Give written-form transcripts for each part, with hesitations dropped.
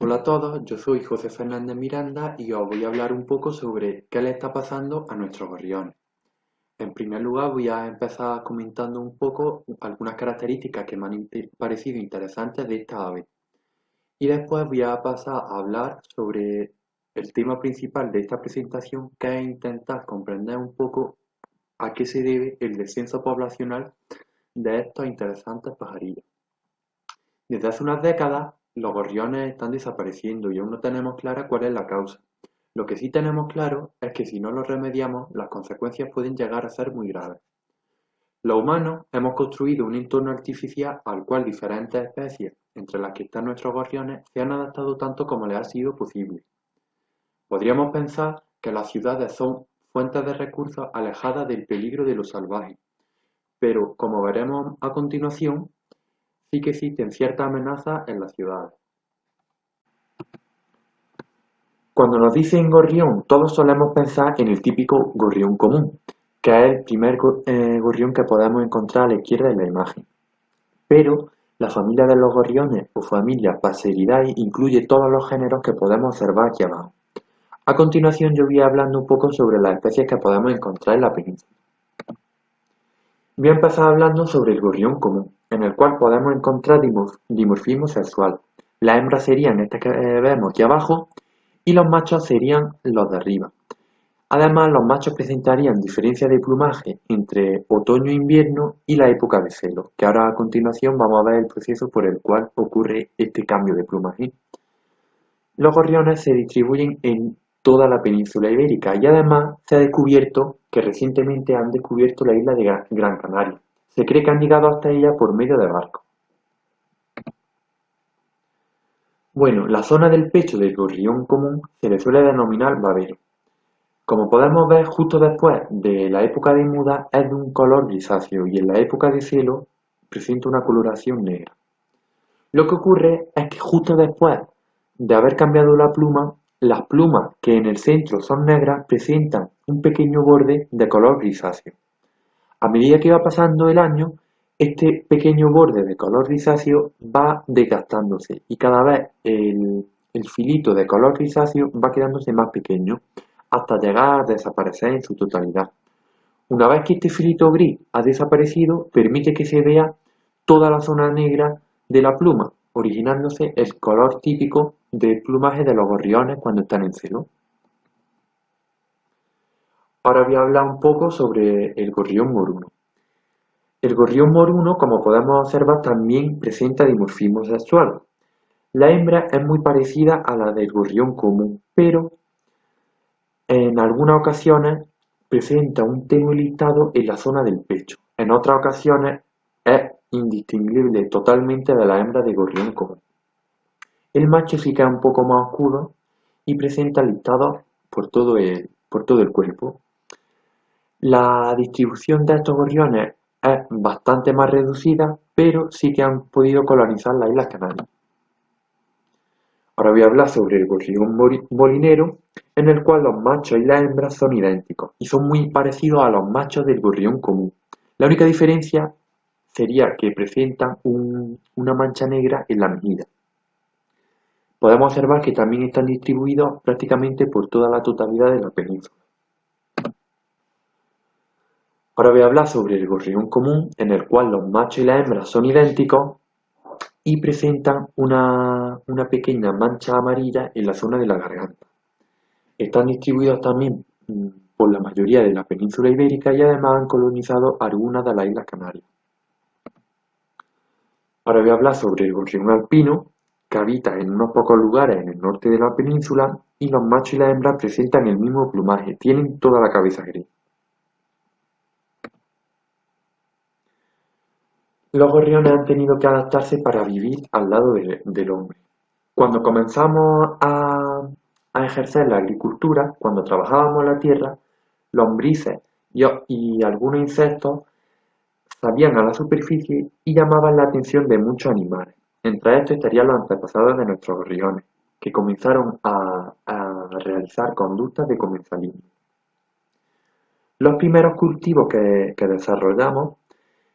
Hola a todos, yo soy José Fernández Miranda y os voy a hablar un poco sobre qué le está pasando a nuestros gorriones. En primer lugar, voy a empezar comentando un poco algunas características que me han parecido interesantes de esta ave. Y después voy a pasar a hablar sobre el tema principal de esta presentación, que es intentar comprender un poco a qué se debe el descenso poblacional de estos interesantes pajarillos. Desde hace unas décadas, los gorriones están desapareciendo y aún no tenemos clara cuál es la causa. Lo que sí tenemos claro es que si no lo remediamos, las consecuencias pueden llegar a ser muy graves. Los humanos hemos construido un entorno artificial al cual diferentes especies, entre las que están nuestros gorriones, se han adaptado tanto como les ha sido posible. Podríamos pensar que las ciudades son fuentes de recursos alejadas del peligro de lo salvaje, pero como veremos a continuación, sí que existen ciertas amenazas en las ciudades. Cuando nos dicen gorrión, todos solemos pensar en el típico gorrión común, que es el primer gorrión que podemos encontrar a la izquierda de la imagen. Pero la familia de los gorriones o familia Passeridae incluye todos los géneros que podemos observar aquí abajo. A continuación yo voy hablando un poco sobre las especies que podemos encontrar en la península. Voy a empezar hablando sobre el gorrión común, en el cual podemos encontrar dimorfismo sexual. Las hembras serían estas que vemos aquí abajo y los machos serían los de arriba. Además, los machos presentarían diferencias de plumaje entre otoño e invierno y la época de celo, que ahora a continuación vamos a ver el proceso por el cual ocurre este cambio de plumaje. Los gorriones se distribuyen en toda la península ibérica y además se ha descubierto que recientemente han descubierto la isla de Gran Canaria. Se cree que han llegado hasta ella por medio de barcos. Bueno, la zona del pecho del gorrión común se le suele denominar babero. Como podemos ver, justo después de la época de muda es de un color grisáceo y en la época de cielo presenta una coloración negra. Lo que ocurre es que justo después de haber cambiado la pluma, las plumas que en el centro son negras presentan un pequeño borde de color grisáceo. A medida que va pasando el año, este pequeño borde de color grisáceo va desgastándose y cada vez el filito de color grisáceo va quedándose más pequeño hasta llegar a desaparecer en su totalidad. Una vez que este filito gris ha desaparecido, permite que se vea toda la zona negra de la pluma, originándose el color típico del plumaje de los gorriones cuando están en celo. Ahora voy a hablar un poco sobre el gorrión moruno. El gorrión moruno, como podemos observar, también presenta dimorfismo sexual. La hembra es muy parecida a la del gorrión común, pero en algunas ocasiones presenta un tenue listado en la zona del pecho. En otras ocasiones es indistinguible totalmente de la hembra de gorrión común. El macho sí que es un poco más oscuro y presenta listados por todo el cuerpo. La distribución de estos gorriones es bastante más reducida, pero sí que han podido colonizar las Islas Canarias. Ahora voy a hablar sobre el gorrión molinero, en el cual los machos y las hembras son idénticos y son muy parecidos a los machos del gorrión común. La única diferencia sería que presentan una mancha negra en la mejilla. Podemos observar que también están distribuidos prácticamente por toda la totalidad de la península. Ahora voy a hablar sobre el gorrión común, en el cual los machos y las hembras son idénticos y presentan una pequeña mancha amarilla en la zona de la garganta. Están distribuidos también por la mayoría de la península ibérica y además han colonizado algunas de las Islas Canarias. Ahora voy a hablar sobre el gorrión alpino, que habita en unos pocos lugares en el norte de la península y los machos y las hembras presentan el mismo plumaje, tienen toda la cabeza gris. Los gorriones han tenido que adaptarse para vivir al lado del hombre. Cuando comenzamos a ejercer la agricultura, cuando trabajábamos la tierra, lombrices y algunos insectos salían a la superficie y llamaban la atención de muchos animales. Entre estos estarían los antepasados de nuestros gorriones, que comenzaron a realizar conductas de comensalismo. Los primeros cultivos que desarrollamos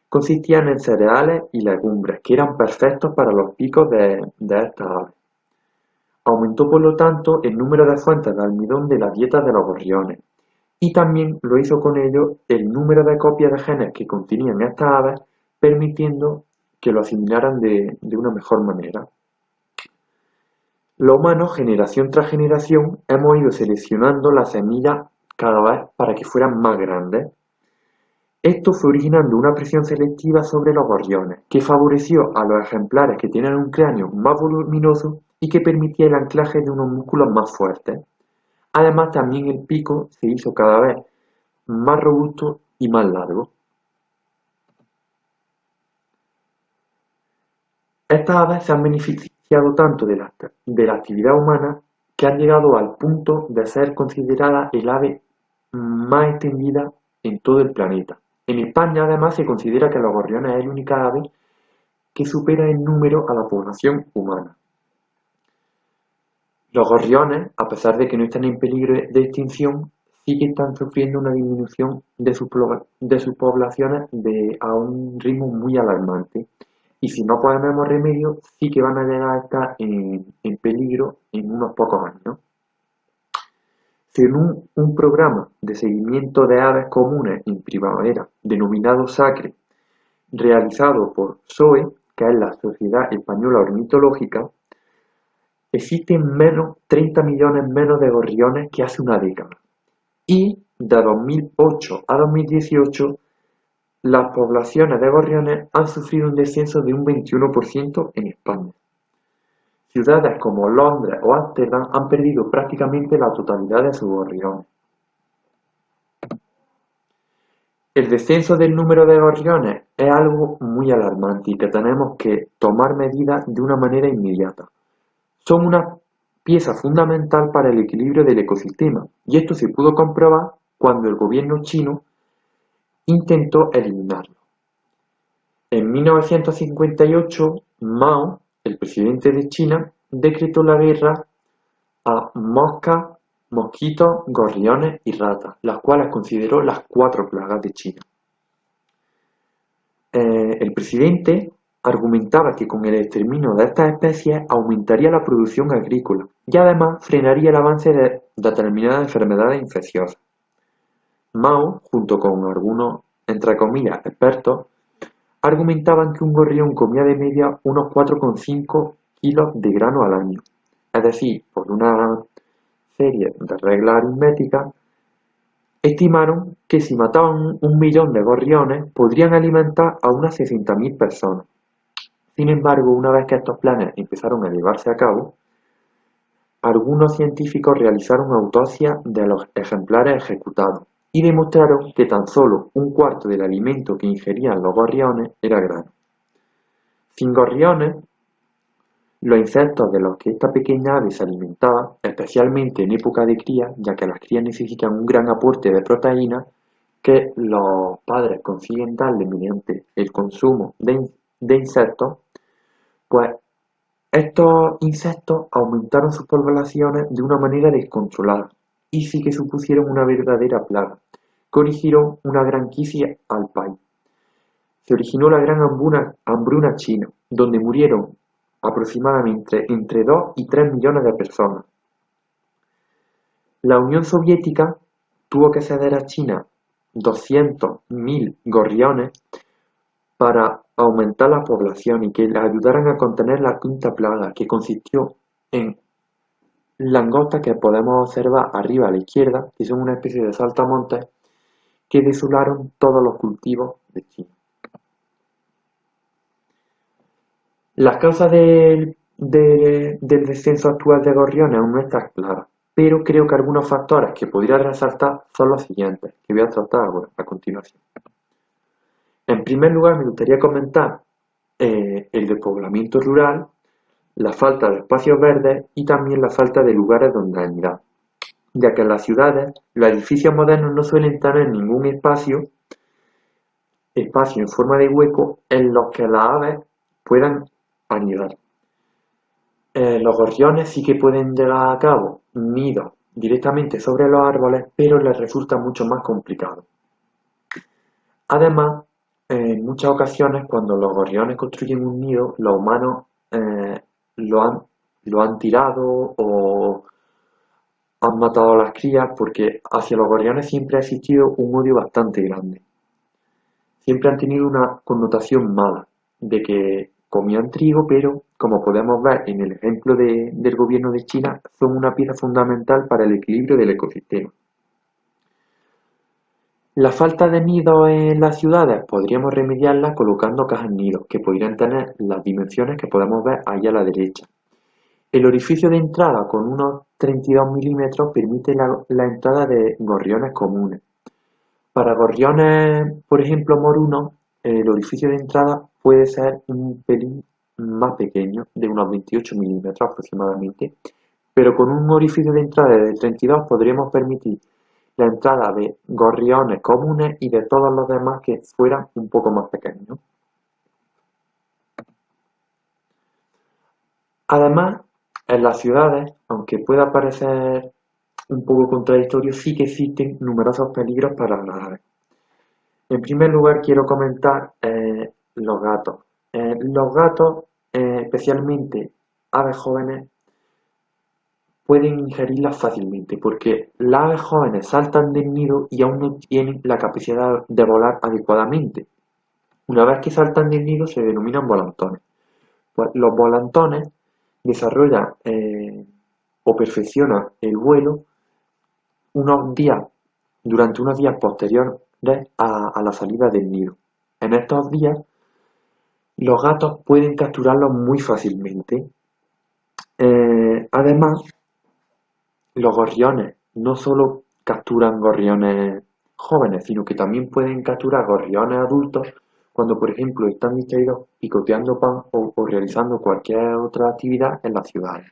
consistían en cereales y legumbres, que eran perfectos para los picos de estas aves. Aumentó por lo tanto el número de fuentes de almidón de las dietas de los gorriones, y también lo hizo con ello el número de copias de genes que contenían estas aves, permitiendo que lo asimilaran de una mejor manera. Los humanos, generación tras generación, hemos ido seleccionando las semillas cada vez para que fueran más grandes. Esto fue originando una presión selectiva sobre los gorriones, que favoreció a los ejemplares que tienen un cráneo más voluminoso y que permitía el anclaje de unos músculos más fuertes. Además, también el pico se hizo cada vez más robusto y más largo. Estas aves se han beneficiado tanto de la actividad humana que han llegado al punto de ser considerada el ave más extendida en todo el planeta. En España, además, se considera que los gorriones es la única ave que supera en número a la población humana. Los gorriones, a pesar de que no están en peligro de extinción, sí que están sufriendo una disminución de sus poblaciones a un ritmo muy alarmante. Y si no ponemos remedio, sí que van a llegar a estar en peligro en unos pocos años. Según un programa de seguimiento de aves comunes en primavera, denominado SACRE, realizado por SOE, que es la Sociedad Española Ornitológica, existen 30 millones menos de gorriones que hace una década. Y de 2008 a 2018, las poblaciones de gorriones han sufrido un descenso de un 21% en España. Ciudades como Londres o Ámsterdam han perdido prácticamente la totalidad de sus gorriones. El descenso del número de gorriones es algo muy alarmante y que tenemos que tomar medidas de una manera inmediata. Son una pieza fundamental para el equilibrio del ecosistema, y esto se pudo comprobar cuando el gobierno chino intentó eliminarlo. En 1958, Mao, el presidente de China, decretó la guerra a moscas, mosquitos, gorriones y ratas, las cuales consideró las 4 plagas de China. El presidente argumentaba que con el exterminio de estas especies aumentaría la producción agrícola y además frenaría el avance de determinadas enfermedades infecciosas. Mao, junto con algunos, entre comillas, expertos, argumentaban que un gorrión comía de media unos 4,5 kilos de grano al año. Es decir, por una serie de reglas aritméticas, estimaron que si mataban 1 millón de gorriones podrían alimentar a unas 60.000 personas. Sin embargo, una vez que estos planes empezaron a llevarse a cabo, algunos científicos realizaron autopsias de los ejemplares ejecutados y demostraron que tan solo un cuarto del alimento que ingerían los gorriones era grano. Sin gorriones, los insectos de los que esta pequeña ave se alimentaba, especialmente en época de cría, ya que las crías necesitan un gran aporte de proteínas que los padres consiguen darle mediante el consumo de insectos, pues estos insectos aumentaron sus poblaciones de una manera descontrolada y sí que supusieron una verdadera plaga, que originó una gran crisis al país. Se originó la gran hambruna china, donde murieron aproximadamente entre 2 y 3 millones de personas. La Unión Soviética tuvo que ceder a China 200.000 gorriones para aumentar la población y que le ayudaran a contener la quinta plaga, que consistió en langostas que podemos observar arriba a la izquierda, que son una especie de saltamontes que desolaron todos los cultivos de China. Las causas del descenso actual de gorriones aún no están claras, pero creo que algunos factores que podría resaltar son los siguientes, que voy a tratar a continuación. En primer lugar, me gustaría comentar el despoblamiento rural, la falta de espacios verdes y también la falta de lugares donde anidar, ya que en las ciudades los edificios modernos no suelen tener ningún espacio en forma de hueco en los que las aves puedan anidar. Los gorriones sí que pueden llevar a cabo nidos directamente sobre los árboles, pero les resulta mucho más complicado. Además, en muchas ocasiones cuando los gorriones construyen un nido, los humanos lo han lo han tirado o han matado a las crías, porque hacia los gorriones siempre ha existido un odio bastante grande. Siempre han tenido una connotación mala, de que comían trigo, pero como podemos ver en el ejemplo del gobierno de China, son una pieza fundamental para el equilibrio del ecosistema. La falta de nidos en las ciudades podríamos remediarla colocando cajas nidos, que podrían tener las dimensiones que podemos ver ahí a la derecha. El orificio de entrada con unos 32 milímetros permite la entrada de gorriones comunes. Para gorriones, por ejemplo, morunos, el orificio de entrada puede ser un pelín más pequeño, de unos 28 milímetros aproximadamente, pero con un orificio de entrada de 32 podríamos permitir la entrada de gorriones comunes y de todos los demás que fueran un poco más pequeños. Además, en las ciudades, aunque pueda parecer un poco contradictorio, sí que existen numerosos peligros para las aves. En primer lugar, quiero comentar los gatos. Los gatos, especialmente aves jóvenes, pueden ingerirlas fácilmente porque las aves jóvenes saltan del nido y aún no tienen la capacidad de volar adecuadamente. Una vez que saltan del nido se denominan volantones. Pues los volantones desarrollan o perfeccionan el vuelo durante unos días posteriores a la salida del nido. En estos días, los gatos pueden capturarlos muy fácilmente. Además, los gorriones no solo capturan gorriones jóvenes, sino que también pueden capturar gorriones adultos cuando, por ejemplo, están distraídos picoteando pan o realizando cualquier otra actividad en las ciudades.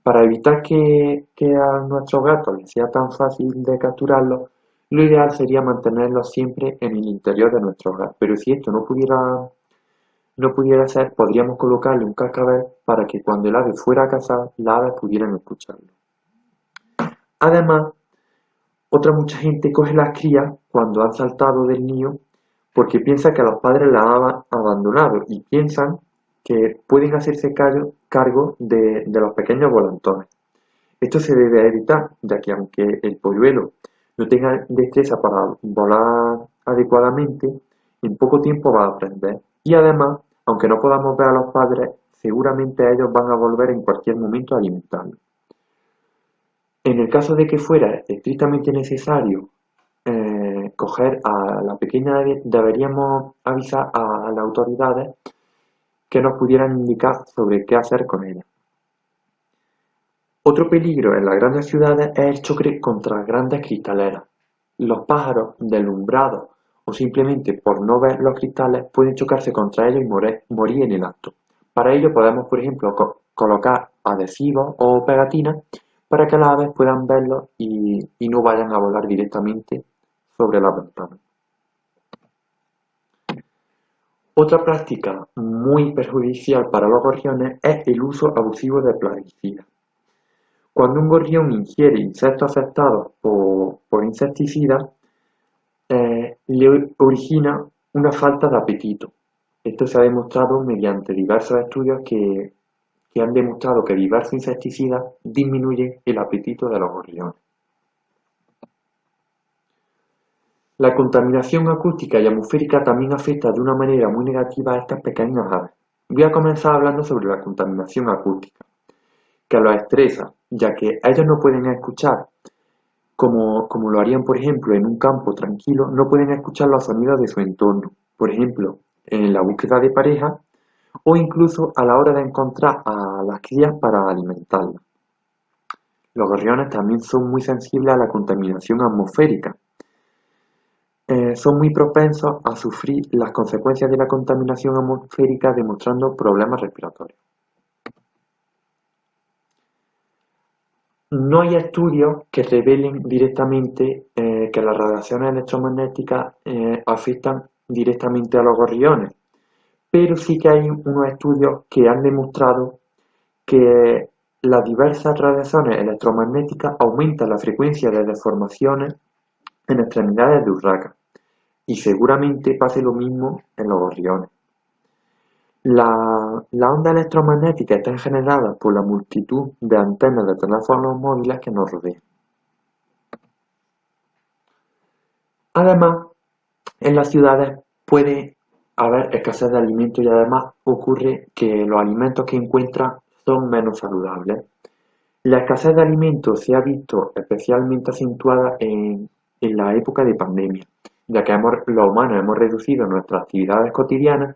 Para evitar que a nuestros gatos les sea tan fácil de capturarlos, lo ideal sería mantenerlos siempre en el interior de nuestro hogar. Pero si esto no pudiera ser, podríamos colocarle un cascabel para que cuando el ave fuera a cazar, las aves pudieran escucharlo. Además, mucha gente coge las crías cuando han saltado del nido porque piensa que los padres las han abandonado y piensan que pueden hacerse cargo de los pequeños volantones. Esto se debe evitar, ya que aunque el polluelo no tenga destreza para volar adecuadamente, en poco tiempo va a aprender. Y además, aunque no podamos ver a los padres, seguramente ellos van a volver en cualquier momento a alimentarlo. En el caso de que fuera estrictamente necesario coger a la pequeña ave, deberíamos avisar a las autoridades que nos pudieran indicar sobre qué hacer con ella. Otro peligro en las grandes ciudades es el choque contra grandes cristaleras. Los pájaros, deslumbrados o simplemente por no ver los cristales, pueden chocarse contra ellos y morir en el acto. Para ello podemos, por ejemplo, colocar adhesivos o pegatinas para que las aves puedan verlos y no vayan a volar directamente sobre la ventana. Otra práctica muy perjudicial para los gorriones es el uso abusivo de plaguicidas. Cuando un gorrión ingiere insectos afectados por insecticidas, le origina una falta de apetito. Esto se ha demostrado mediante diversos estudios que han demostrado que diversos insecticidas disminuyen el apetito de los gorriones. La contaminación acústica y atmosférica también afecta de una manera muy negativa a estas pequeñas aves. Voy a comenzar hablando sobre la contaminación acústica, que los estresa, ya que ellos no pueden escuchar, como lo harían por ejemplo en un campo tranquilo, no pueden escuchar los sonidos de su entorno, por ejemplo en la búsqueda de pareja o incluso a la hora de encontrar a las crías para alimentarlas. Los gorriones también son muy sensibles a la contaminación atmosférica. Son muy propensos a sufrir las consecuencias de la contaminación atmosférica demostrando problemas respiratorios. No hay estudios que revelen directamente que las radiaciones electromagnéticas afectan directamente a los gorriones, pero sí que hay unos estudios que han demostrado que las diversas radiaciones electromagnéticas aumentan la frecuencia de deformaciones en extremidades de urracas, y seguramente pase lo mismo en los gorriones. Las ondas electromagnéticas están generadas por la multitud de antenas de teléfonos móviles que nos rodean. Además, en las ciudades puede haber escasez de alimentos y además ocurre que los alimentos que encuentran son menos saludables. La escasez de alimentos se ha visto especialmente acentuada en la época de pandemia, ya que los humanos hemos reducido nuestras actividades cotidianas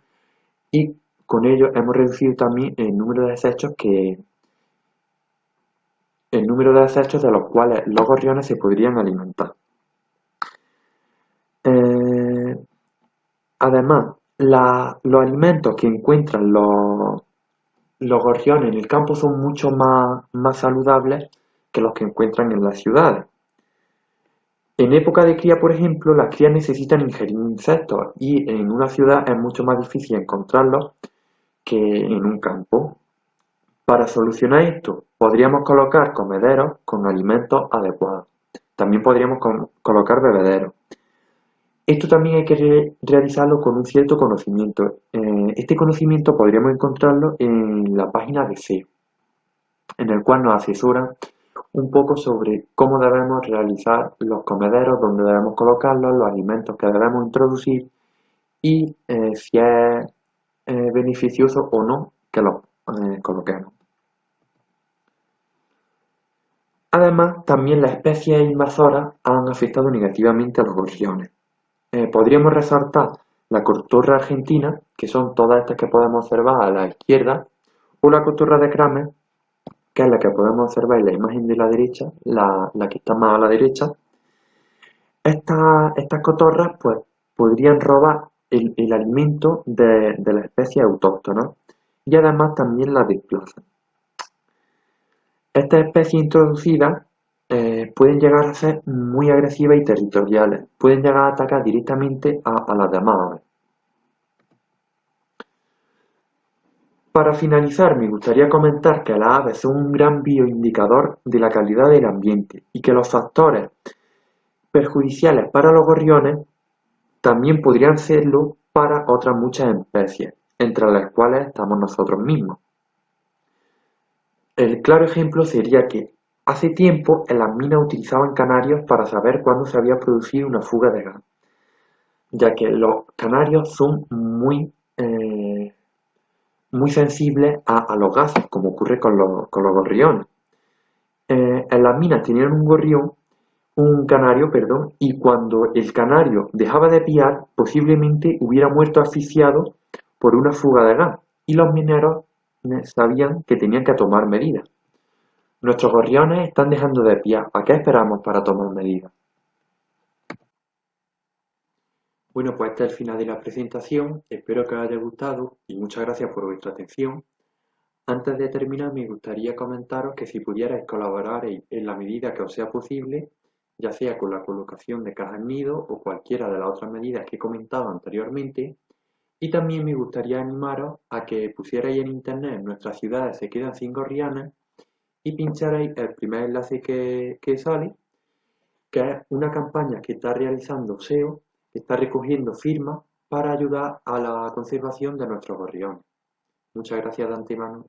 y con ello hemos reducido también el número de desechos de los cuales los gorriones se podrían alimentar. Además, los alimentos que encuentran los gorriones en el campo son mucho más saludables que los que encuentran en las ciudades. En época de cría, por ejemplo, las crías necesitan ingerir insectos y en una ciudad es mucho más difícil encontrarlos que en un campo. Para solucionar esto, podríamos colocar comederos con alimentos adecuados. También podríamos colocar bebederos. Esto también hay que realizarlo con un cierto conocimiento. Este conocimiento podríamos encontrarlo en la página de SEO, en el cual nos asesoran un poco sobre cómo debemos realizar los comederos, dónde debemos colocarlos, los alimentos que debemos introducir y si es beneficioso o no que los coloquemos. Además, también las especies invasoras han afectado negativamente a los gorriones. Podríamos resaltar la cotorra argentina, que son todas estas que podemos observar a la izquierda, o la cotorra de Kramer, que es la que podemos observar en la imagen de la derecha, la que está más a la derecha. Estas cotorras pues, podrían robar el alimento de las especies autóctonas y además también las desplazan. Estas especies introducidas pueden llegar a ser muy agresivas y territoriales, pueden llegar a atacar directamente a las demás aves. Para finalizar, me gustaría comentar que las aves son un gran bioindicador de la calidad del ambiente y que los factores perjudiciales para los gorriones también podrían serlo para otras muchas especies, entre las cuales estamos nosotros mismos. El claro ejemplo sería que hace tiempo en las minas utilizaban canarios para saber cuándo se había producido una fuga de gas, ya que los canarios son muy sensibles a los gases, como ocurre con los gorriones. En las minas tenían un canario, y cuando el canario dejaba de piar, posiblemente hubiera muerto asfixiado por una fuga de gas, y los mineros sabían que tenían que tomar medidas. Nuestros gorriones están dejando de piar, ¿a qué esperamos para tomar medidas? Bueno, pues este es el final de la presentación, espero que os haya gustado y muchas gracias por vuestra atención. Antes de terminar, me gustaría comentaros que si pudierais colaborar en la medida que os sea posible, ya sea con la colocación de cajas nido o cualquiera de las otras medidas que he comentado anteriormente, y también me gustaría animaros a que pusierais en internet "Nuestras ciudades se quedan sin gorriones" y pincharais el primer enlace que sale, que es una campaña que está realizando SEO, que está recogiendo firmas para ayudar a la conservación de nuestros gorriones. Muchas gracias de antemano.